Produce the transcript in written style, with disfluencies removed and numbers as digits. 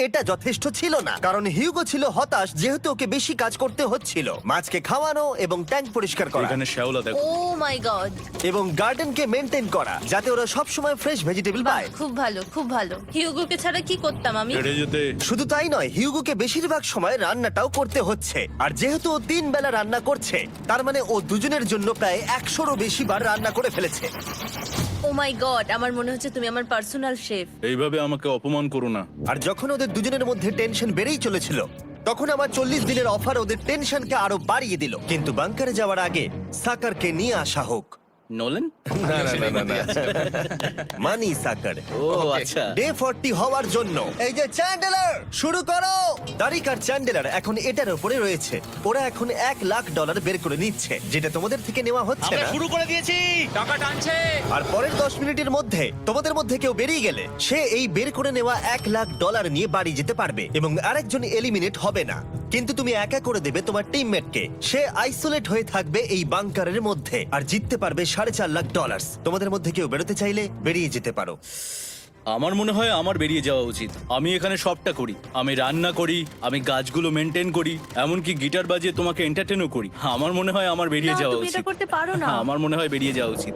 এটা যথেষ্ট ছিল না, কারণ হিউগো ছিল হতাশ যেহেতু ওকে বেশি কাজ করতে হচ্ছিল, মাছকে খাওয়ানো এবং ট্যাঙ্ক পরিষ্কার করা এখানে শ্যাওলা দেখো। ও মাই গড, এবং গার্ডেনকে মেনটেন করা যাতে ওরা সব সময় ফ্রেশ ভেজিটেবল পায়। খুব ভালো খুব ভালো। হিউগোকে ছাড়া কি করতাম আমি? হেঁটে যেতে। শুধু তাই নয়, হিউগোকে বেশিরভাগ সময় রান্নাটাও করতে হচ্ছে, আর যেহেতু ও 3 বেলা রান্না করছে তার মানে ও দুজনের জন্য প্রায় 100রও বেশি বার রান্না করে ফেলেছে। ও মাই গড, আমার মনে হচ্ছে তুমি আমার পার্সোনাল শেফ। এইভাবে আমাকে অপমান করো না। আর যখন ওদের দুজনের মধ্যে টেনশন বেড়েই চলেছিল তখন আমার 40 দিনের অফার ওদের টেনশনকে আরো বাড়িয়ে দিল। কিন্তু বাংকারে যাওয়ার আগে সাকারকে নিয়ে আসা হোক। নোলেন? মানি সাকার ও আচ্ছা। ডে 40 হওয়ার জন্য এই যে চ্যান্ডেলার শুরু করো। তারিক আর চ্যান্ডেলার এখন এটার উপরে রয়েছে। ওরা এখন $1,00,000 বের করে নিচ্ছে, যেটা তোমাদের থেকে নেওয়া হচ্ছে আমরা না। শুরু করে দিয়েছি, টাকা টানছে। আর পরের 10 মিনিটের মধ্যে তোমাদের মধ্যে কেউ বেরিয়ে গেলে সে এই বের করে নেওয়া $1,00,000 নিয়ে বাড়ি যেতে পারবে এবং আরেকজন এলিমিনেট হবে না। কিন্তু তুমি একা করে দেবে তোমার টিমমেটকে, সে আইসোলেট হয়ে থাকবে এই বাংকারের মধ্যে আর জিততে পারবে $4.5 লাখ। তোমাদের মধ্যে কেউ বেরোতে চাইলে বেরিয়ে যেতে পারো। আমার মনে হয় আমার বেরিয়ে যাওয়া উচিত। আমি এখানে সবটা করি, আমি রান্না করি, আমি গাছগুলো মেনটেন করি, এমনকি গিটার বাজিয়ে তোমাকে এন্টারটেনও করি। আমার মনে হয় আমার বেরিয়ে না, যাওয়া তুমি এটা উচিত। করতে পারো না। আমার মনে হয় বেরিয়ে যাওয়া উচিত।